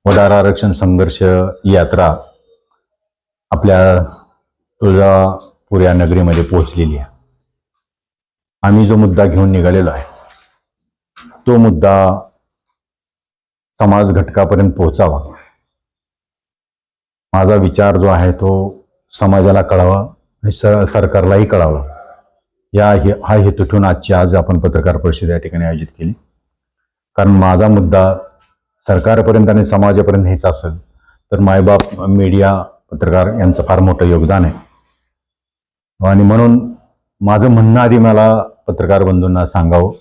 वडार आरक्षण संघर्ष यात्रा आपल्या तुळजापूर या नगरीमध्ये पोहोचलेली आहे. आम्ही जो मुद्दा घेऊन निघालेलो आहे तो मुद्दा समाज घटकापर्यंत पोहोचावा. माझा विचार जो आहे तो समाजाला कळावा आणि सरकारलाही कळावा हा हेतू ठेवून आज आपण पत्रकार परिषद या ठिकाणी आयोजित केली. कारण माझा मुद्दा सरकारपर्यंत आणि समाजापर्यंत हेच असेल तर मायबाप मीडिया पत्रकार यांचं फार मोठं योगदान आहे. आणि म्हणून माझं म्हणणं आधी मला पत्रकार बंधूंना सांगावं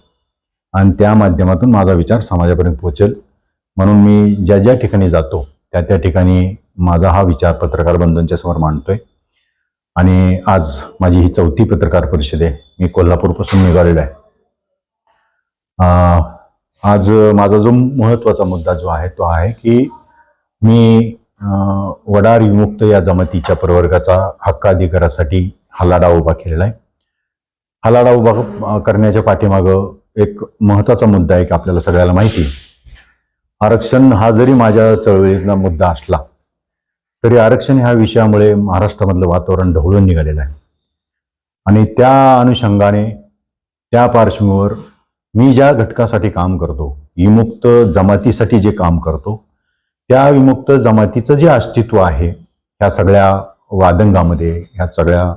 आणि त्या माध्यमातून माझा विचार समाजापर्यंत पोहोचेल. म्हणून मी ज्या ज्या ठिकाणी जातो त्या ठिकाणी माझा हा विचार पत्रकार बंधूंच्या समोर मांडतोय. आणि आज माझी ही 4थी पत्रकार परिषद आहे. मी कोल्हापूरपासून निघालेलो आहे. आज माझा जो महत्त्वाचा मुद्दा जो आहे तो आहे की मी वडार विमुक्त या जमातीच्या प्रवर्गाचा हक्काधिकारासाठी हा लढा उभा केलेला आहे. हा लढा उभा करण्याच्या पाठीमागं एक महत्त्वाचा मुद्दा आहे की आपल्याला सगळ्याला माहिती आहे, आरक्षण हा जरी माझ्या चळवळीतला मुद्दा असला तरी आरक्षण ह्या विषयामुळे महाराष्ट्रामधलं वातावरण ढवळून निघालेलं आहे. आणि त्या अनुषंगाने त्या पार्श्वभूमीवर मी ज्या घटकासाठी काम करतो, विमुक्त जमातीसाठी जे काम करतो, त्या विमुक्त जमातीचं जे अस्तित्व आहे ह्या सगळ्या वादंगामध्ये, ह्या सगळ्या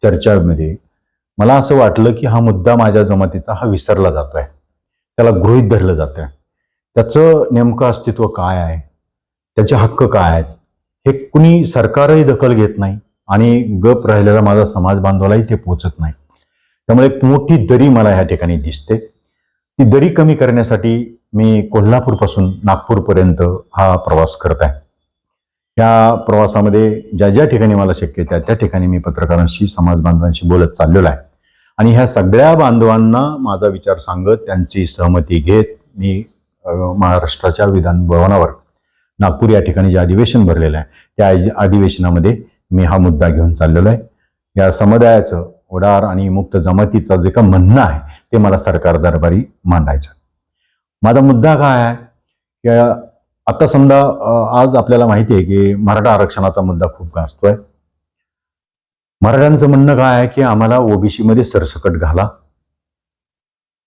चर्चामध्ये मला असं वाटलं की हा मुद्दा माझ्या जमातीचा हा विसरला जातोय, त्याला गृहीत धरलं जात आहे. त्याचं नेमकं अस्तित्व काय आहे, त्याचे हक्क काय आहेत हे कुणी सरकारही दखल घेत नाही आणि गप राहिलेला माझा समाज बांधवालाही ते पोचत नाही. त्यामुळे एक मोठी दरी मला ह्या ठिकाणी दिसते. ती दरी कमी करण्यासाठी मी कोल्हापूरपासून नागपूरपर्यंत हा प्रवास करत आहे. या प्रवासामध्ये ज्या ज्या ठिकाणी मला शक्य आहे त्या ठिकाणी मी पत्रकारांशी, समाज बांधवांशी बोलत चाललेलो आहे. आणि ह्या सगळ्या बांधवांना माझा विचार सांगत त्यांची सहमती घेत मी महाराष्ट्राच्या विधान भवनावर नागपूर या ठिकाणी जे अधिवेशन भरलेलं आहे त्या अधिवेशनामध्ये मी हा मुद्दा घेऊन चाललेलो आहे. या समुदायाचं, वडार आणि मुक्त जमातीचं जे काही म्हणणं आहे ते मला सरकार दरबारी मांडायचं. माझा मुद्दा काय आहे की आता समजा आज आपल्याला माहिती आहे की मराठा आरक्षणाचा मुद्दा खूप गाजतोय. मराठ्यांचं म्हणणं काय आहे की आम्हाला ओबीसी मध्ये सरसकट घाला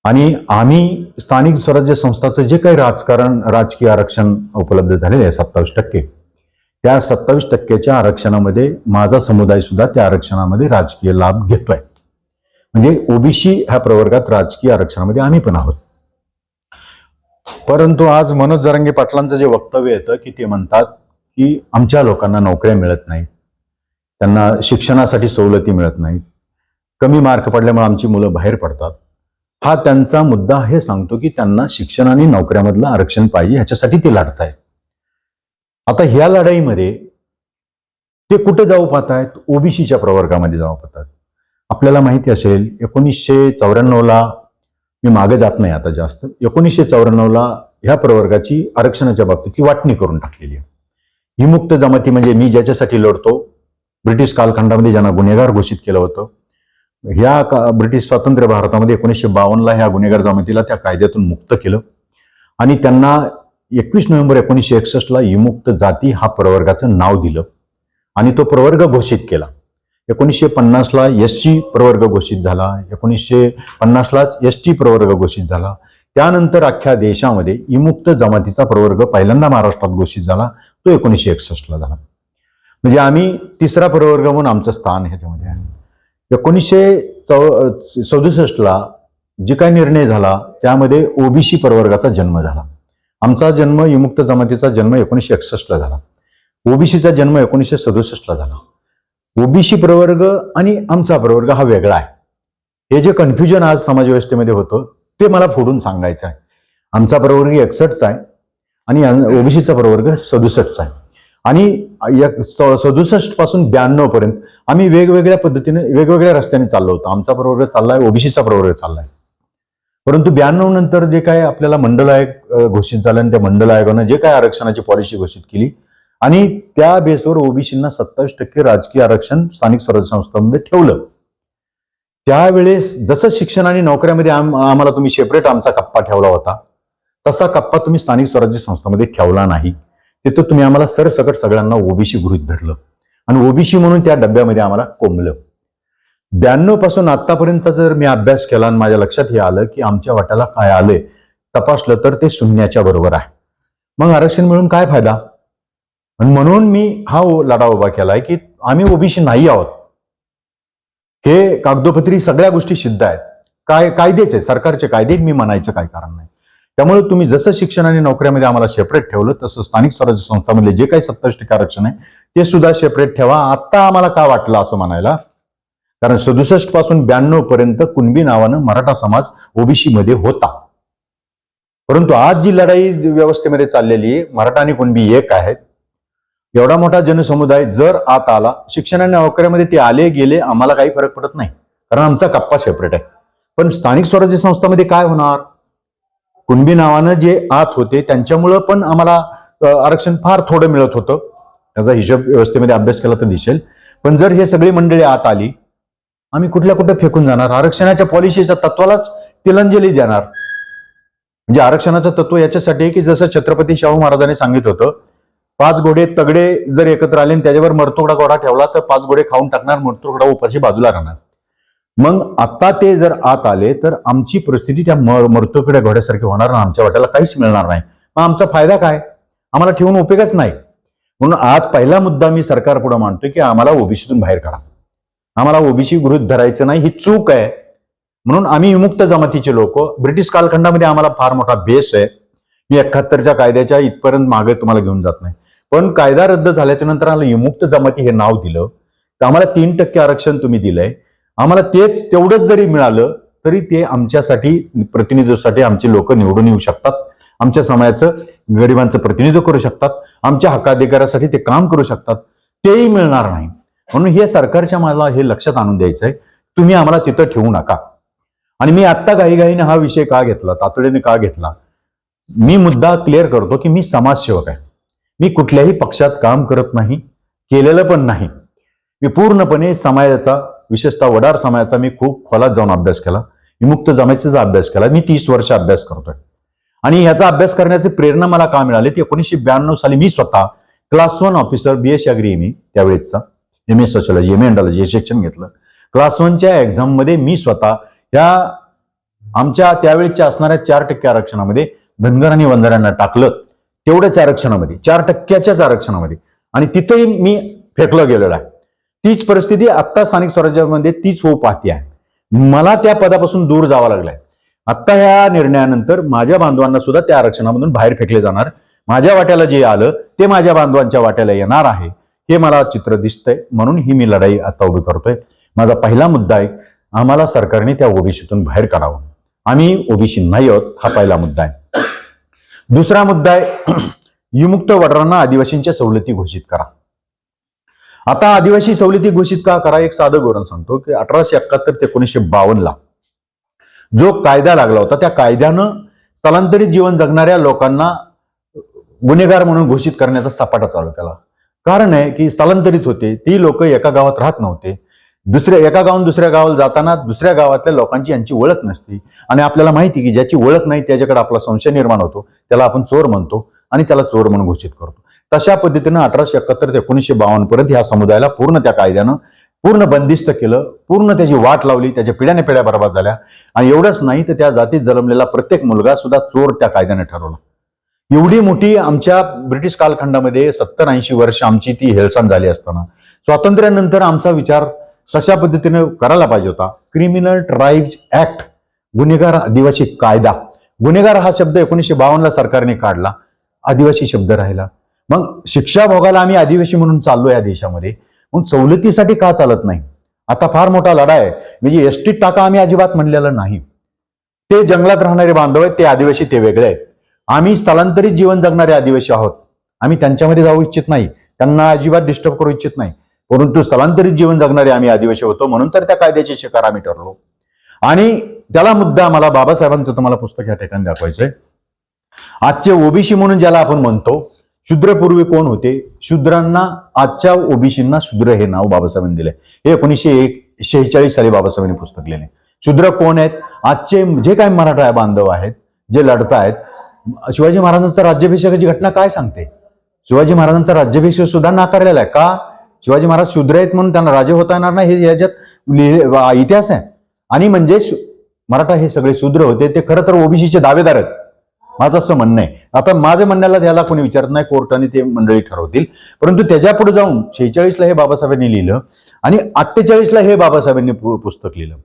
आणि आम्ही स्थानिक स्वराज्य संस्थाचं जे काही राजकीय आरक्षण उपलब्ध झालेले आहे 27%, त्या 27%च्या आरक्षणामध्ये माझा समुदाय सुद्धा त्या आरक्षणामध्ये राजकीय लाभ घेतोय. म्हणजे ओबीसी ह्या प्रवर्गात राजकीय आरक्षणामध्ये आम्ही पण आहोत. परंतु आज मनोज जरांगे पाटलांचं जे वक्तव्य येतं की ते म्हणतात की आमच्या लोकांना नोकऱ्या मिळत नाहीत, त्यांना शिक्षणासाठी सवलती मिळत नाहीत, कमी मार्क पडल्यामुळे आमची मुलं बाहेर पडतात. हा त्यांचा मुद्दा हे सांगतो की त्यांना शिक्षण आणि नोकऱ्यामधलं आरक्षण पाहिजे, ह्याच्यासाठी ते लढत आहेत. आता ह्या लढाईमध्ये ते कुठे जाऊ पाहतायत? ओबीसीच्या प्रवर्गामध्ये जाऊ पाहतात. आपल्याला माहिती असेल 1994ला, मी मागे जात नाही आता जास्त, 1994ला ह्या प्रवर्गाची आरक्षणाच्या बाबतीतली वाटणी करून टाकलेली आहे. विमुक्त जमाती म्हणजे मी ज्याच्यासाठी लढतो, ब्रिटिश कालखंडामध्ये ज्यांना गुन्हेगार घोषित केलं होतं, ह्या ब्रिटिश स्वातंत्र्य भारतामध्ये 1952ला ह्या गुन्हेगार जमातीला त्या कायद्यातून मुक्त केलं आणि त्यांना 21 नोव्हेंबर 1961ला विमुक्त जाती हा प्रवर्गाचं नाव दिलं आणि तो प्रवर्ग घोषित केला. 1950ला एससी प्रवर्ग घोषित झाला, 1950ला एसटी प्रवर्ग घोषित झाला. त्यानंतर अख्ख्या देशामध्ये विमुक्त जमातीचा प्रवर्ग पहिल्यांदा महाराष्ट्रात घोषित झाला, तो 1961ला झाला. म्हणजे आम्ही तिसरा प्रवर्ग म्हणून आमचं स्थान ह्याच्यामध्ये आहे. 1967ला जे काही निर्णय झाला त्यामध्ये ओबीसी प्रवर्गाचा जन्म झाला. आमचा जन्म, विमुक्त जमातीचा जन्म 1961ला झाला. ओबीसीचा जन्म 1967ला झाला. ओबीसी प्रवर्ग आणि आमचा प्रवर्ग हा वेगळा आहे. हे जे कन्फ्युजन आज समाजव्यवस्थेमध्ये होतं ते मला फोडून सांगायचं आहे. आमचा प्रवर्ग 61चा आहे आणि ओबीसीचा प्रवर्ग 67चा आहे. आणि 67 पासून 92 पर्यंत आम्ही वेगवेगळ्या पद्धतीने वेगवेगळ्या रस्त्याने चाललो होतो. आमचा प्रवर्ग चाललाय, ओबीसीचा प्रवर्ग चाललाय. परंतु 92 नंतर जे काय आपल्याला मंडल आयोग घोषित झालं आणि त्या मंडल आयोगानं जे काय आरक्षणाची पॉलिसी घोषित केली आणि त्या बेसवर ओबीसींना 27% राजकीय आरक्षण स्थानिक स्वराज्य संस्थांमध्ये ठेवलं. त्यावेळेस जसं शिक्षण आणि नोकऱ्यामध्ये आम्हाला तुम्ही सेपरेट आमचा कप्पा ठेवला होता, तसा कप्पा तुम्ही स्थानिक स्वराज्य संस्थांमध्ये ठेवला नाही. तिथं तुम्ही आम्हाला सरसकट सगळ्यांना ओबीसी गृहीत धरलं आणि ओबीसी म्हणून त्या डब्यामध्ये आम्हाला कोंबलं. 92 पासून आतापर्यंत जर मी अभ्यास केला आणि माझ्या लक्षात हे आलं की आमच्या वाट्याला काय आलंय तपासलं तर ते शून्याच्या बरोबर आहे. मग आरक्षण मिळून काय फायदा? आणि म्हणून मी हा लढा उभा केलाय की आम्ही ओबीसी नाही आहोत. हे कागदोपत्री सगळ्या गोष्टी सिद्ध आहेत. कायदेचे सरकारचे कायदे मी म्हणायचं काय कारण नाही. त्यामुळे तुम्ही जसं शिक्षण आणि नोकऱ्यामध्ये आम्हाला सेपरेट ठेवलं तसं स्थानिक स्वराज्य संस्थांमधले जे काही 27% आरक्षण आहे ते सुद्धा सेपरेट ठेवा. आता आम्हाला का वाटलं असं म्हणायला? कारण 67 पासून 92 पर्यंत कुणबी नावानं मराठा समाज ओबीसी मध्ये होता. परंतु आज जी लढाई व्यवस्थेमध्ये चाललेली आहे, मराठा आणि कुणबी एक आहेत. एवढा मोठा जनसमुदाय जर आत आला, शिक्षण आणि नोकऱ्यामध्ये ते आले गेले आम्हाला काही फरक पडत नाही, कारण आमचा कप्पा सेपरेट आहे. पण स्थानिक स्वराज्य संस्थांमध्ये काय होणार? कुणबी नावानं जे आत होते त्यांच्यामुळं पण आम्हाला आरक्षण फार थोडं मिळत होतं. त्याचा हिशोब व्यवस्थेमध्ये अभ्यास केला तर दिसेल. पण जर हे सगळी मंडळी आत आली, आम्ही कुठल्या कुठे फेकून जाणार? आरक्षणाच्या पॉलिसीच्या तत्वालाच तिलांजली देणार. म्हणजे आरक्षणाचं तत्व याच्यासाठी आहे की जसं छत्रपती शाहू महाराजांनी सांगितलं होतं, 5 घोडे तगडे जर एकत्र आले आणि त्याच्यावर मरतुकडा घोडा ठेवला तर 5 घोडे खाऊन टाकणार, मरतुकडा उपाशी बाजूला राहणार. मग आता ते जर आत आले तर आमची परिस्थिती त्या मरतुकड्या घोड्यासारखी होणार आणि आमच्या वाट्याला काहीच मिळणार नाही. मग आमचा फायदा काय? आम्हाला ठेवून उपयोगच नाही. म्हणून आज पहिला मुद्दा मी सरकार पुढे मांडतोय की आम्हाला ओबीसीतून बाहेर काढा. आम्हाला ओबीसी गृहीत धरायचं नाही, ही चूक आहे. म्हणून आम्ही विमुक्त जमातीचे लोक, ब्रिटिश कालखंडामध्ये आम्हाला फार मोठा बेस आहे. मी 71च्या कायद्याच्या इथपर्यंत मागे तुम्हाला घेऊन जात नाही. पण कायदा रद्द झाल्याच्या नंतर आम्हाला विमुक्त जमाती हे नाव दिलं, तर आम्हाला 3% आरक्षण तुम्ही दिलंय. आम्हाला तेवढंच जरी मिळालं तरी ते आमच्यासाठी प्रतिनिधित्वासाठी आमचे लोक निवडून येऊ शकतात, आमच्या समाजाचं गरिबांचं प्रतिनिधित्व करू शकतात, आमच्या हक्काधिकारासाठी ते काम करू शकतात. तेही मिळणार नाही. म्हणून हे सरकारच्या मला हे लक्षात आणून द्यायचंय, तुम्ही आम्हाला तिथं ठेवू नका. आणि मी आत्ता घाईघाईने हा विषय का घेतला, तातडीने का घेतला? मी मुद्दा क्लिअर करतो की मी समाजसेवक आहे. मी कुठल्याही पक्षात काम करत नाही, केलेलं पण नाही. मी पूर्णपणे समाजाचा, विशेषतः वडार समाजाचा मी खूप खोलात जाऊन अभ्यास केला, विमुक्त जमातीचा अभ्यास केला. मी 30 वर्ष अभ्यास करतोय आणि ह्याचा अभ्यास करण्याची प्रेरणा मला का मिळाली? 1992 साली मी स्वतः क्लास 1 ऑफिसर, BSc अग्री मी त्यावेळेचा, MA सोशॉलॉजी, MA एंडॉलॉजी हे शिक्षण घेतलं. क्लास 1च्या एक्झाम मध्ये मी स्वतः या आमच्या त्यावेळेच्या असणाऱ्या 4% आरक्षणामध्ये धनगर आणि वंजाऱ्यांना टाकलं, तेवढ्याच आरक्षणामध्ये, 4%च्याच आरक्षणामध्ये, आणि तिथेही मी फेकलं गेलेलं आहे. तीच परिस्थिती आता स्थानिक स्वराज्यामध्ये तीच होऊ पाहते आहे. मला त्या पदापासून दूर जावं लागलंय. आता ह्या निर्णयानंतर माझ्या बांधवांना सुद्धा त्या आरक्षणामधून बाहेर फेकले जाणार. माझ्या वाट्याला जे आलं ते माझ्या बांधवांच्या वाट्याला येणार आहे, हे मला चित्र दिसतंय. म्हणून ही मी लढाई आता उभी करतोय. माझा पहिला मुद्दा आहे, आम्हाला सरकारने त्या ओबीसीतून बाहेर काढावं. आम्ही ओबीसी नाही आहोत, हा पहिला मुद्दा आहे. दुसरा मुद्दा आहे, विमुक्त वडारांना आदिवासींच्या सवलती घोषित करा. आता आदिवासी सवलती घोषित का करा? एक साधं धोरण सांगतो की 1871 ते 1952 जो कायदा लागला होता, त्या कायद्यानं स्थलांतरित जीवन जगणाऱ्या लोकांना गुन्हेगार म्हणून घोषित करण्याचा सपाटा चालू केला. कारण आहे की स्थलांतरित होते, ती लोक एका गावात राहत नव्हते. एका गावाहून दुसऱ्या गावाला जाताना दुसऱ्या गावातल्या लोकांची यांची ओळख नसती, आणि आपल्याला माहिती की ज्याची ओळख नाही त्याच्याकडे आपला संशय निर्माण होतो, त्याला आपण चोर म्हणतो आणि त्याला चोर म्हणून घोषित करतो. तशा पद्धतीनं 1871 ते 1952 पर्यंत ह्या समुदायाला पूर्ण त्या कायद्यानं पूर्ण बंदिस्त केलं, पूर्ण त्याची वाट लावली, त्याच्या पिढ्याने पिढ्या बर्बाद झाल्या. आणि एवढंच नाही तर त्या जातीत जन्मलेला प्रत्येक मुलगा सुद्धा चोर त्या कायद्याने ठरवला. एवढी मोठी आमच्या ब्रिटिश कालखंडामध्ये 70-80 वर्ष आमची ती हेळसांड झाली असताना स्वातंत्र्यानंतर आमचा विचार तशा पद्धतीने करायला पाहिजे होता. क्रिमिनल ट्राईब्स ऍक्ट, गुन्हेगार आदिवासी कायदा. गुन्हेगार हा शब्द 1952 सरकारने काढला, आदिवासी शब्द राहिला. मग शिक्षा भोगायला आम्ही आदिवासी म्हणून चाललो या देशामध्ये, मग सवलतीसाठी का चालत नाही? आता फार मोठा लढा आहे. म्हणजे एसटीत टाका आम्ही अजिबात म्हणलेलं नाही. ते जंगलात राहणारे बांधव आहेत, ते आदिवासी ते वेगळे आहेत. आम्ही स्थलांतरित जीवन जगणारे आदिवासी आहोत. आम्ही त्यांच्यामध्ये जाऊ इच्छित नाही, त्यांना अजिबात डिस्टर्ब करू इच्छित नाही. परंतु स्थलांतरित जीवन जगणारे आम्ही आदिवासी होतो, म्हणून तर त्या कायद्याचे शिकार आम्ही ठरलो. आणि त्याला मुद्दा मला बाबासाहेबांचं तुम्हाला पुस्तक या ठिकाणी दाखवायचंय. आजचे ओबीसी म्हणून ज्याला आपण म्हणतो, शूद्रपूर्वी कोण होते? शूद्रांना, आजच्या ओबीसींना शूद्र हे नाव बाबासाहेबांनी दिलंय. हे 1946 साली बाबासाहेबांनी पुस्तक लिहिले. शूद्र कोण आहेत? आजचे जे काही मराठा बांधव आहेत, जे लढतायत. शिवाजी महाराजांचा राज्याभिषेकाची घटना काय सांगते? शिवाजी महाराजांचा राज्याभिषेक सुद्धा नाकारलेला आहे. का? शिवाजी महाराज शूद्र आहेत म्हणून त्यांना राजे होता येणार नाही, हे याच्यात इतिहास आहे. आणि म्हणजे मराठा हे सगळे शूद्र होते, ते खरं तर ओबीसीचे दावेदार आहेत, माझं असं म्हणणं आहे. आता माझ्या म्हणण्याला त्याला कोणी विचारत नाही, कोर्टाने ते मंडळी ठरवतील. परंतु त्याच्या पुढे जाऊन 46ला हे बाबासाहेबांनी लिहिलं आणि 48ला हे बाबासाहेबांनी पुस्तक लिहिलं.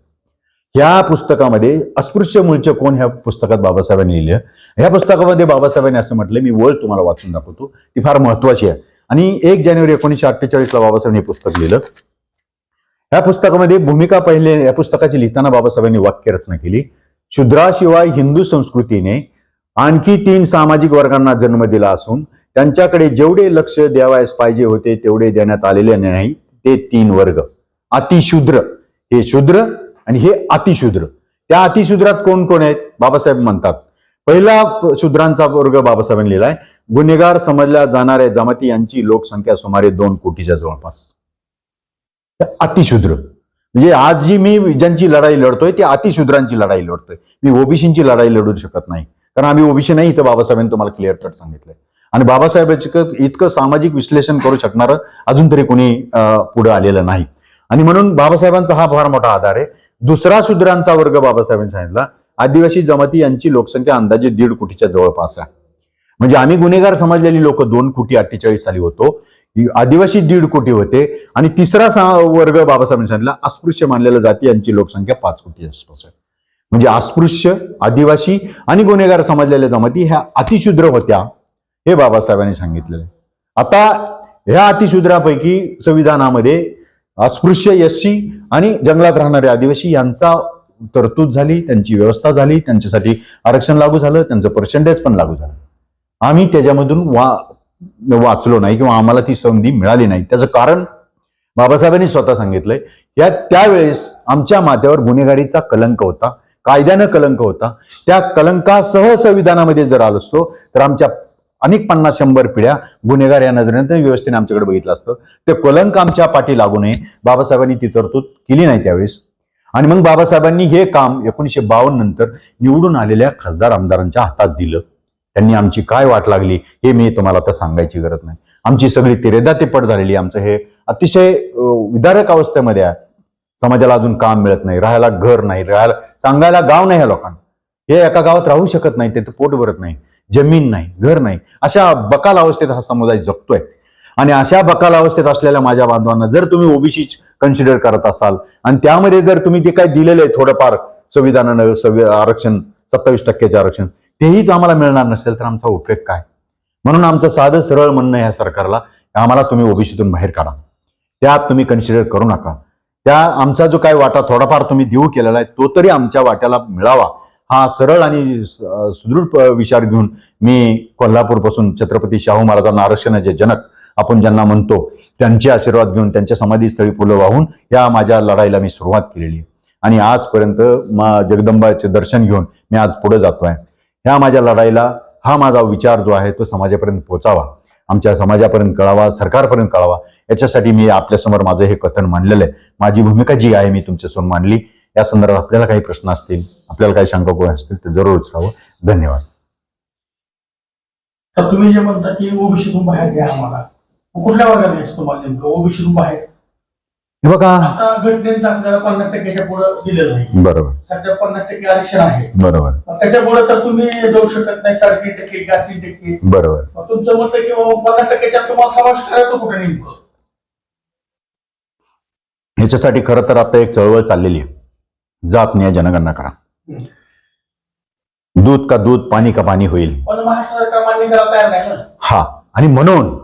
या पुस्तकामध्ये अस्पृश्य मूळचे कोण ह्या पुस्तकात बाबासाहेबांनी लिहिलं. ह्या पुस्तकामध्ये बाबासाहेबांनी असं म्हटलं, मी वळ तुम्हाला वाचून दाखवतो, ती फार महत्वाची आहे. आणि 1 जानेवारी 1948ला बाबासाहेबांनी हे पुस्तक लिहिलं. या पुस्तकामध्ये भूमिका पहिले, या पुस्तकाची लिहिताना बाबासाहेबांनी वाक्यरचना केली, शूद्राशिवाय हिंदू संस्कृतीने आणखी 3 सामाजिक वर्गांना जन्म दिला असून त्यांच्याकडे जेवढे लक्ष द्यावयास पाहिजे होते तेवढे देण्यात आलेले नाही. ते 3 वर्ग, अतिशूद्र, हे शूद्र आणि हे अतिशूद्र. त्या अतिशूद्रात कोण कोण आहेत? बाबासाहेब म्हणतात, पहिला शूद्रांचा वर्ग बाबासाहेबांनी लिहिलाय, गुन्हेगार समजल्या जाणाऱ्या जमाती यांची लोकसंख्या सुमारे 2 कोटीच्या जवळपास. अतिशूद्र म्हणजे आज जी मी ज्यांची लढाई लढतोय ती अतिशूद्रांची लढाई लढतोय. मी ओबीसीची लढाई लढू शकत नाही, कारण आम्ही ओबीसी नाही, इथं बाबासाहेबांनी तुम्हाला क्लिअर कट सांगितलंय. आणि बाबासाहेबांचं इतकं सामाजिक विश्लेषण करू शकणारं अजून तरी कोणी पुढे आलेलं नाही. आणि म्हणून बाबासाहेबांचा हा फार मोठा आधार आहे. दुसरा शूद्रांचा वर्ग बाबासाहेबांनी सांगितला, आदिवासी जमाती यांची लोकसंख्या अंदाजे 1.5 कोटीच्या जवळपास आहे. म्हणजे आम्ही गुन्हेगार समजलेली लोक 2 कोटी 48 साली होतो, आदिवासी 1.5 कोटी होते. आणि तिसरा वर्ग बाबासाहेबांनी सांगितला, अस्पृश्य मानलेल्या जाती यांची लोकसंख्या 5 कोटी आसपास आहे. म्हणजे अस्पृश्य, आदिवासी आणि गुन्हेगार समजलेल्या जमाती ह्या अतिशूद्र होत्या, हे बाबासाहेबांनी सांगितलेलं आहे. आता ह्या अतिशूद्रापैकी संविधानामध्ये अस्पृश्य, एससी आणि जंगलात राहणारे आदिवासी यांचा तरतूद झाली, त्यांची व्यवस्था झाली, त्यांच्यासाठी आरक्षण लागू झालं, त्यांचं पर्सेंटेज पण लागू झालं. आम्ही त्याच्यामधून वाचलो नाही किंवा आम्हाला ती संधी मिळाली नाही. त्याचं कारण बाबासाहेबांनी स्वतः सांगितलंय, त्यावेळेस आमच्या माथ्यावर गुन्हेगारीचा कलंक होता, कायद्यानं कलंक होता. त्या कलंकासह संविधानामध्ये जर आलो असतो तर आमच्या अनेक 50-100 पिढ्या गुन्हेगार या नजरेनं व्यवस्थेने आमच्याकडे बघितलं असतं. ते कलंक आमच्या पाठी लागू नये, बाबासाहेबांनी ती तरतूद केली नाही त्यावेळेस. आणि मग बाबासाहेबांनी हे काम 1952 नंतर निवडून आलेल्या खासदार आमदारांच्या हातात दिलं. त्यांनी आमची काय वाट लागली हे मी तुम्हाला आता सांगायची गरज नाही. आमची सगळी तिरेदा तिप्पट झालेली, आमचं हे अतिशय विदारक अवस्थेमध्ये आहे. समाजाला अजून काम मिळत नाही, राहायला घर नाही, राहायला सांगायला गाव नाही. ह्या लोकांना हे एका गावात राहू शकत नाही, त्याचं पोट भरत नाही, जमीन नाही, घर नाही, अशा बकाल अवस्थेत हा समुदाय जगतोय. आणि अशा बकाल अवस्थेत असलेल्या माझ्या बांधवांना जर तुम्ही ओबीसी कन्सिडर करत असाल आणि त्यामध्ये जर तुम्ही जे काही दिलेलं आहे थोडंफार संविधानानं आरक्षण 27% आरक्षण तेही आम्हाला मिळणार नसेल तर आमचा उपयोग काय? म्हणून आमचं साधं सरळ म्हणणं ह्या सरकारला, आम्हाला तुम्ही ओबीसीतून बाहेर काढा, त्यात तुम्ही कन्सिडर करू नका. त्या आमचा जो काही वाटा थोडाफार तुम्ही देऊ केलेला आहे तो तरी आमच्या वाट्याला मिळावा, हा सरळ आणि सुदृढ विचार घेऊन मी कोल्हापूरपासून छत्रपती शाहू महाराजांना आरक्षणाचे जनक आपण ज्यांना म्हणतो त्यांचे आशीर्वाद घेऊन त्यांच्या समाधीस्थळी फुलं वाहून या माझ्या लढाईला मी सुरुवात केलेली आहे. आणि आजपर्यंत जगदंबाचे दर्शन घेऊन मी आज पुढे जातोय. ह्या माझ्या लढाईला हा माझा विचार जो आहे तो समाजापर्यंत पोहोचावा, आमच्या समाजापर्यंत कळावा, सरकारपर्यंत कळावा, याच्यासाठी मी आपल्यासमोर माझं हे कथन मांडलेलं आहे. माझी भूमिका जी आहे मी तुमच्यासमोर मांडली. या संदर्भात आपल्याला काही प्रश्न असतील, आपल्याला काही शंका कोण असतील तर जरूर विचारावं. धन्यवाद. तर तुम्ही जे म्हणता की ओबीसीतून बाहेर घ्या आम्हाला, कुठल्या वर्गात घ्यायचं तुम्हाला नेमकं ओबीसीतून बाहेर? बघा, आता घटनेचं आपल्याला 50%च्या पुढे दिलेलं नाही. बरोबर. सध्या 50% आरक्षण आहे. बरोबर. त्याच्या पुढे तर तुम्ही जाऊ शकत नाही. 3.5% का 3%. बरोबर. तुमचं मत आहे की 50%च्या तुम्हाला समावेश करायचं कुठे नेमकं? ह्याच्यासाठी खरं तर आता एक चळवळ चाललेली आहे, जात न्याय जनगणना करा. दूध का दूध, पाणी का पाणी होईल. पण महाराष्ट्र सरकार मान्य करायला तयार नाही ना. हा, आणि म्हणून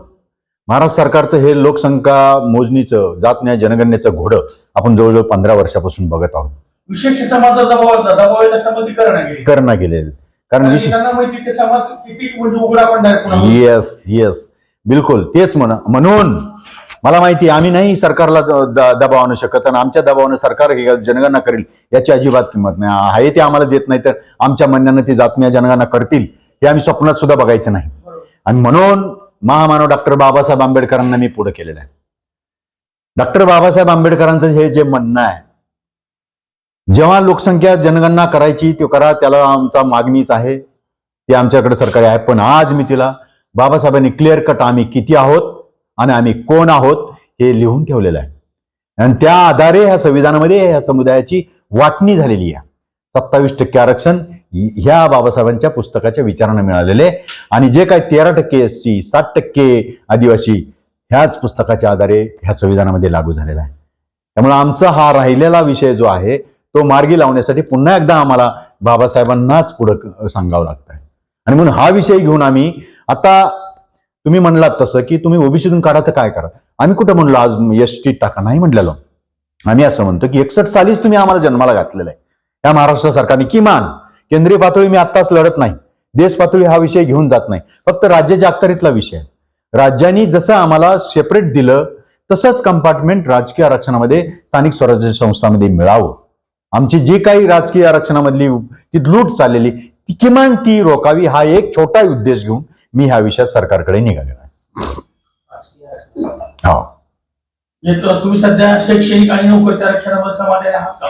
महाराष्ट्र सरकारचं हे लोकसंख्या मोजणीचं, जात न्याय जनगणनेचं घोडं आपण जवळजवळ 15 वर्षापासून बघत आहोत. विशेष समाजाचा दबाव येत असताना करणं गेले. कारण समाज किती म्हणजे उघडा पण. येस बिलकुल तेच म्हणून मला माहिती आम्ही नाही सरकारला दबाव आणू शकत, आणि आमच्या दबावानं सरकार जनगणना करेल याची अजिबात किंमत नाही. आहे ते आम्हाला देत नाही तर आमच्या म्हणण्यानं ते जात न्याय जनगणना करतील हे आम्ही स्वप्नात सुद्धा बघायचं नाही. आणि म्हणून महामानव डॉक्टर बाबासाहेब आंबेडकरांना मी पुढे केलेलं आहे. डॉक्टर बाबासाहेब आंबेडकरांचं हे जे म्हणणं आहे, जेव्हा लोकसंख्या जनगणना करायची तो करा, त्याला आमचा मागणीच आहे, ती आमच्याकडे सरकारी आहे. पण आज मी तिला बाबासाहेबांनी क्लिअर कट आम्ही किती आहोत आणि आम्ही कोण आहोत हे लिहून ठेवलेलं आहे. आणि त्या आधारे ह्या संविधानामध्ये ह्या समुदायाची वाटणी झालेली आहे. 27% आरक्षण ह्या बाबासाहेबांच्या पुस्तकाच्या विचारानं मिळालेले आणि जे काही 13% SC, 60% आदिवासी ह्याच पुस्तकाच्या आधारे ह्या संविधानामध्ये लागू झालेला आहे. त्यामुळे आमचा हा राहिलेला विषय जो आहे तो मार्गी लावण्यासाठी पुन्हा एकदा आम्हाला बाबासाहेबांनाच पुढे सांगावं लागतं आहे. आणि म्हणून हा विषय घेऊन आम्ही आता तुम्ही म्हणलात तसं की तुम्ही ओबीसीतून काढा तर काय करा. आम्ही कुठं म्हणलो आज ST टाका, नाही म्हणलेलो. आम्ही असं म्हणतो की 61 सालीच तुम्ही आम्हाला जन्माला घातलेला आहे. या महाराष्ट्र सरकारने किमान केंद्रीय पातळी मी आत्ताच लढत नाही, देश पातळी हा विषय घेऊन जात नाही, फक्त राज्याच्या अखत्यारीतला विषय आहे. राज्यांनी जसं आम्हाला सेपरेट दिलं तसंच कंपार्टमेंट राजकीय आरक्षणामध्ये स्थानिक स्वराज्य संस्थांमध्ये मिळावं. आमची जी काही राजकीय आरक्षणामधली ती लूट चाललेली ती किमान ती रोखावी हा एक छोटा उद्देश घेऊन मी ह्या विषयात सरकारकडे निघालेला आहे. हो, तुम्ही सध्या शैक्षणिक आणि नोकरीच्या आरक्षणावर समाधानी आहात का?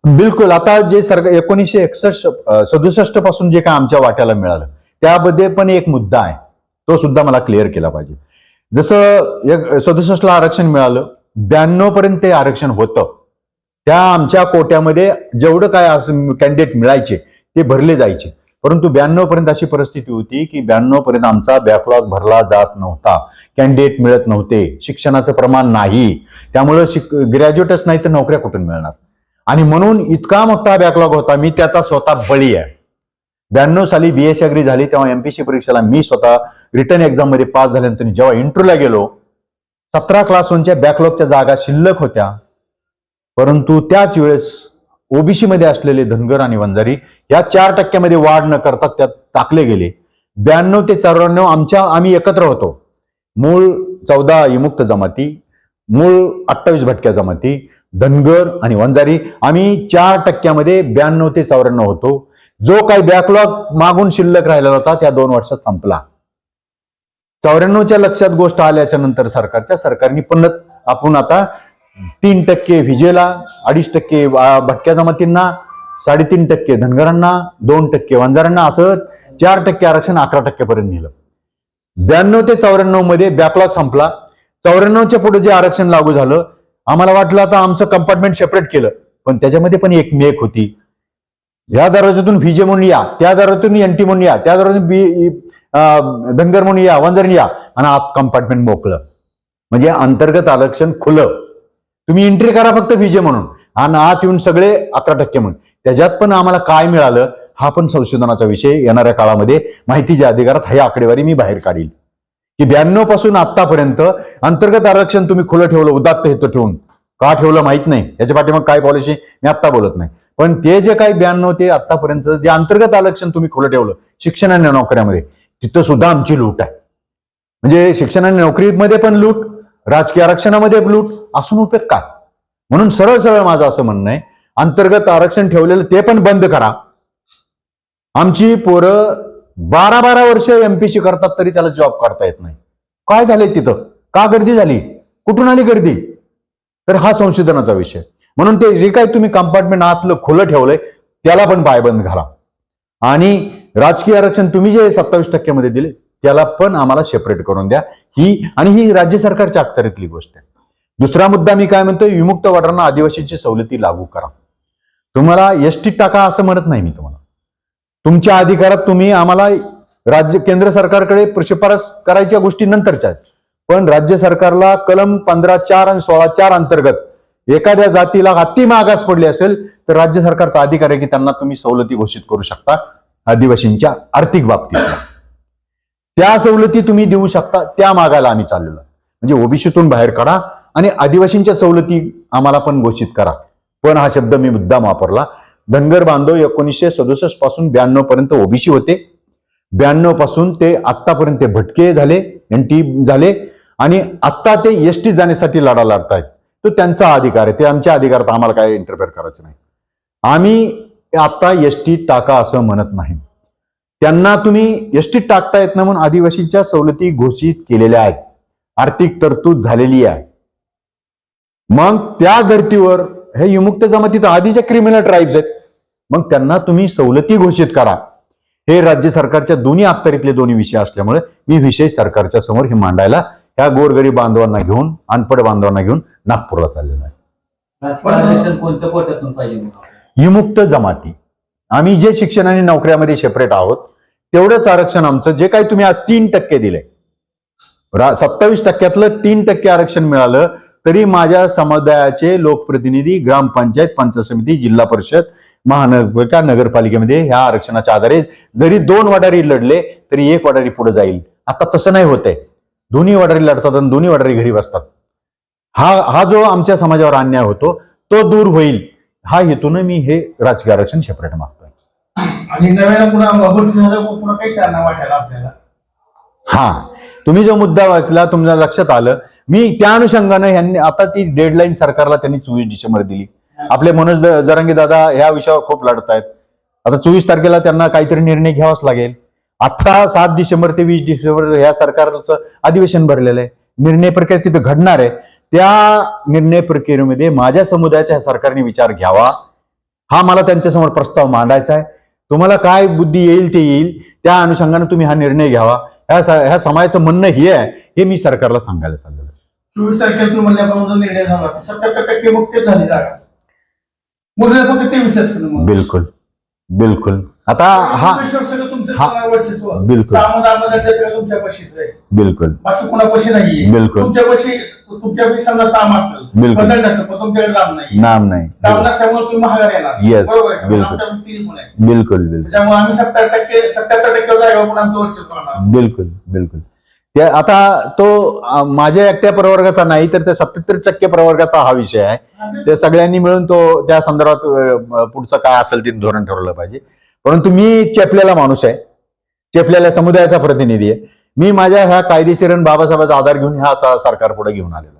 बिलकुल. आता जे सरकार 1967 पासून जे काय आमच्या वाट्याला मिळालं त्यामध्ये पण एक मुद्दा आहे, तो सुद्धा मला क्लिअर केला पाहिजे. जसं 67 ला आरक्षण मिळालं, 92 पर्यंत ते आरक्षण होतं. त्या आमच्या कोट्यामध्ये जेवढं काय असं कॅन्डिडेट मिळायचे ते भरले जायचे. परंतु 92 पर्यंत अशी परिस्थिती होती की 92 पर्यंत आमचा बॅकलॉग भरला जात नव्हता, कॅन्डिडेट मिळत नव्हते, शिक्षणाचं प्रमाण नाही. त्यामुळे ग्रॅज्युएटच नाही तर नोकऱ्या कुठून मिळणार. आणि म्हणून इतका मोठा बॅकलॉग होता, मी त्याचा स्वतः बळी आहे. 92 साली BSc अग्री झाली तेव्हा MPSC परीक्षेला मी स्वतः रिटर्न एक्झाम मध्ये पास झाल्यानंतर जेव्हा इंटरव्ह्यूला गेलो 17 क्लास 1च्या बॅकलॉगच्या जागा शिल्लक होत्या. परंतु त्याच वेळेस ओबीसी मध्ये असलेले धनगर आणि वंजारी या 4% मध्ये वाढ न करता त्यात टाकले गेले. 92 ते 94 आम्ही एकत्र होतो. मूळ 14 विमुक्त जमाती, मूळ 28 भटक्या जमाती, धनगर आणि वंजारी आम्ही 4% मध्ये 92 ते 94 होतो. जो काही बॅकलॉग मागून शिल्लक राहिलेला होता त्या 2 वर्षात संपला. 94च्या लक्षात गोष्ट आल्याच्या नंतर सरकारने पण आपण आता 3% विजेला, 2.5% भटक्या जमातींना, 3.5% धनगरांना, 2% वंजारांना असं 4% आरक्षण 11% पर्यंत नेलं. 92 ते 94 मध्ये बॅकलॉग संपला. 94च्या पुढे जे आरक्षण लागू झालं आम्हाला वाटलं आता आमचं कंपार्टमेंट सेपरेट केलं, पण त्याच्यामध्ये पण एक मेक होती. या दरवाजातून व्हीजे म्हणून या, त्या दरवाजातून NT म्हणून या, त्या दरवाजातून धनगर म्हणून या, वंजारी या आणि आत कंपार्टमेंट मोकळं. म्हणजे अंतर्गत आरक्षण खुलं. तुम्ही एंट्री करा फक्त व्हीजे म्हणून आणि आत येऊन सगळे 11% म्हणून. त्याच्यात पण आम्हाला काय मिळालं हा पण संशोधनाचा विषय. येणाऱ्या काळामध्ये माहितीच्या अधिकारात ही आकडेवारी मी बाहेर काढील की 92 पासून आतापर्यंत अंतर्गत आरक्षण तुम्ही खुलं ठेवलं, उदात्त हेतू ठेवून. का ठेवलं माहित नाही, त्याच्या पाठीमाग काय पॉलिसी मी आत्ता बोलत नाही. पण ते जे काही 92 ते आतापर्यंत जे अंतर्गत आरक्षण तुम्ही खुलं ठेवलं शिक्षण आणि नोकऱ्यामध्ये, तिथं सुद्धा आमची लूट आहे. म्हणजे शिक्षण आणि नोकरीमध्ये पण लूट, राजकीय आरक्षणामध्ये लूट, असून उपयोग काय. म्हणून सरळ सरळ माझं असं म्हणणं आहे, अंतर्गत आरक्षण ठेवलेलं ते पण बंद करा. आमची पोरं 12-12 वर्ष MPSC करतात तरी त्याला जॉब करता येत नाही. काय झालंय तिथं, का गर्दी झाली, कुठून आली गर्दी. तर हा संशोधनाचा विषय. म्हणून ते जे काही तुम्ही कंपार्टमेंट आतलं खुलं ठेवलंय त्याला पण पायबंद घाला. आणि राजकीय आरक्षण तुम्ही जे 27% मध्ये दिले त्याला पण आम्हाला सेपरेट करून द्या. ही राज्य सरकारच्या अखत्यारीतली गोष्ट आहे. दुसरा मुद्दा मी काय म्हणतोय, विमुक्त वडारांना आदिवासींची सवलती लागू करा. तुम्हाला ST टाका असं म्हणत नाही मी तुम्हाला. तुमच्या अधिकारात तुम्ही आम्हाला केंद्र सरकारकडे शिफारस करायच्या गोष्टी नंतरच्या आहेत. पण राज्य सरकारला कलम 15(4) आणि 16(4) अंतर्गत एखाद्या जातीला अति मागास पडली असेल तर राज्य सरकारचा अधिकार आहे की त्यांना तुम्ही सवलती घोषित करू शकता आदिवासींच्या आर्थिक बाबतीत. त्या सवलती तुम्ही देऊ शकता, त्या मागायला आम्ही चाललेलो. म्हणजे ओबीसीतून बाहेर काढा आणि आदिवासींच्या सवलती आम्हाला पण घोषित करा. पण हा शब्द मी मुद्दाम वापरला. धनगर बांधव 1967 पासून 92 पर्यंत ओबीसी होते. 92 पासून ते आतापर्यंत ते भटके झाले, NT झाले आणि आत्ता ते ST जाण्यासाठी लढा लढतायत. तो त्यांचा अधिकार आहे, ते आमच्या अधिकारात आम्हाला काय इंटरफेअर करायचं नाही. आम्ही आता ST टाका असं म्हणत नाही. त्यांना तुम्ही ST टाकता येत ना म्हणून आदिवासींच्या सवलती घोषित केलेल्या आहेत, आर्थिक तरतूद झालेली आहे. मग त्या धर्तीवर हे विमुक्त जमाती तर आधीच्या क्रिमिनल ट्राईब्स आहेत, मग त्यांना तुम्ही सवलती घोषित करा. हे राज्य सरकारच्या दोन्ही अखत्यारीतले दोन्ही विषय असल्यामुळे मी विषय सरकारच्या समोर हे मांडायला ह्या गोरगरीब बांधवांना घेऊन, अनपढ बांधवांना घेऊन नागपूरला चाललेलो आहे. राजकारण आरक्षण कोणत्या कोट्यातून पाहिजे? विमुक्त जमाती, आम्ही जे शिक्षण आणि नोकऱ्यामध्ये सेपरेट आहोत तेवढंच आरक्षण आमचं. जे काही तुम्ही आज 3% दिले, 27% 3% आरक्षण मिळालं तरी माझ्या समुदायाचे लोकप्रतिनिधी ग्रामपंचायत, पंचायत समिती, जिल्हा परिषद, महानगरपालिका, नगरपालिकेमध्ये ह्या आरक्षणाच्या आधारे जरी 2 वडारी लढले तरी 1 वडारी पुढे जाईल. आता तसं नाही होतंय. दोन्ही वडारी लढतात आणि दोन्ही वडारी घरी बसतात. हा जो आमच्या समाजावर अन्याय होतो तो दूर होईल, हा हेतून मी हे राजकीय आरक्षण सेपरेट मागतोय. आणि नव्यानं पुन्हा काही चालना वाटायला आपल्याला. हा, तुम्ही जो मुद्दा वाचला तुमच्या लक्षात आलं. मी त्या अनुषंगानं ह्यांनी आता ती डेडलाईन सरकारला त्यांनी 24 डिसेंबर दिली. आपले मनोज जरांगे दादा ह्या विषयावर खूप लढत आहेत. आता 24 तारखेला त्यांना काहीतरी निर्णय घ्यावाच लागेल. आता 7 डिसेंबर ते 20 डिसेंबर या सरकारचं अधिवेशन भरलेलं आहे. निर्णय प्रक्रिया तिथे घडणार आहे. त्या निर्णय प्रक्रियेमध्ये माझ्या समुदायाच्या सरकारने विचार घ्यावा, हा मला त्यांच्यासमोर प्रस्ताव मांडायचा आहे. तुम्हाला काय बुद्धी येईल ते येईल, त्या अनुषंगाने तुम्ही हा निर्णय घ्यावा. ह्या समाजाचं म्हणणं हे आहे, हे मी सरकारला सांगायला चाललेलं आहे. 24 तारखेला तुम्ही म्हणल्याप्रमाणे निर्णय झाला 77% मुक्त झाली जागा. मुद्दे फक्त 23 असतील. बिलकुल बिलकुल. आता हा बिलकुल तुमच्या पशीच आहे, बिलकुल बाकी कोणापाशी नाहीये. बिलकुल. तुमच्यापाशी समजा साम असेल, बिलकुल. बदल नसेल, पण तुमच्याकडे लाभ नाही. नाम नाही. लाभ नसल्यामुळे तुम्ही महागार येणार. Yes, बरोबर आहे. बिलकुल. आमच्या वस्तीने पण आहे. बिलकुल बिलकुल त्यामुळे आम्ही 77% जागा पण आमचं वर्चस्व राहणार. बिलकुल बिलकुल. ते आता तो माझ्या एकट्या प्रवर्गाचा नाही तर त्या 77% प्रवर्गाचा हा विषय आहे. ते सगळ्यांनी मिळून तो त्या संदर्भात पुढचं काय असेल ते धोरण ठरवलं पाहिजे. परंतु मी चेपलेला माणूस आहे, चेपलेल्या समुदायाचा प्रतिनिधी आहे. मी माझ्या ह्या कायदेशीर बाबासाहेबांचा आधार घेऊन ह्या सरकार पुढे घेऊन आलेला.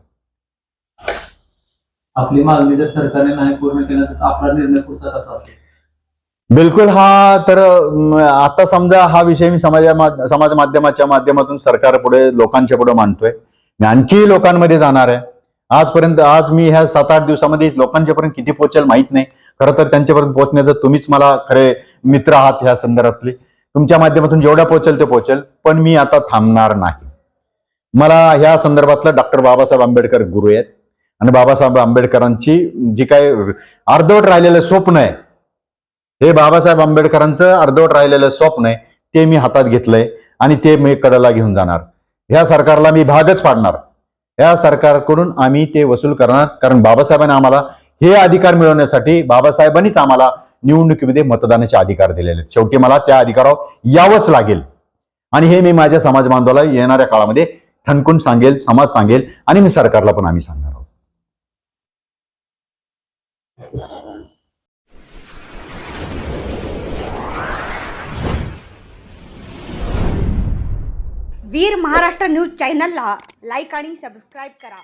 आपली मागणी जर सरकारने नाही पूर्ण केला तर आपला निर्णय पुढचा कसा असेल? बिलकुल. हा तर आता समजा हा विषय मी समाज माध्यमाच्या माध्यमातून सरकार पुढे, लोकांच्या पुढे मांडतोय. मी आणखी लोकांमध्ये जाणार आहे. आजपर्यंत आज मी ह्या 7-8 दिवसामध्ये लोकांच्या पर्यंत किती पोहोचेल माहित नाही. खरं तर त्यांच्यापर्यंत पोहोचण्याचं तुम्हीच मला खरे मित्र आहात ह्या संदर्भातले. तुमच्या माध्यमातून जेवढा पोहोचेल ते पोहोचेल, पण मी आता थांबणार नाही. मला ह्या संदर्भातलं डॉक्टर बाबासाहेब आंबेडकर गुरु आहेत आणि बाबासाहेब आंबेडकरांची जी काय अर्धवट राहिलेलं स्वप्न आहे, हे बाबासाहेब आंबेडकरांचं अर्धवट राहिलेलं स्वप्न आहे, ते मी हातात घेतलंय आणि ते मी कडेला घेऊन जाणार. ह्या सरकारला मी भागच पाडणार. या सरकारकडून आम्ही ते वसूल करणार. कारण बाबासाहेबांनी आम्हाला हे अधिकार मिळवण्यासाठी बाबासाहेबांनीच आम्हाला निवडणुकीमध्ये मतदानाचे अधिकार दिलेले आहेत. शेवटी मला त्या अधिकारावर यावंच लागेल आणि हे मी माझ्या समाज बांधवाला येणाऱ्या काळामध्ये ठणकून सांगेल, समाज सांगेल आणि मी सरकारला पण आम्ही सांगणार आहोत. वीर महाराष्ट्र न्यूज चॅनलला लाईक आणि सबस्क्राईब करा.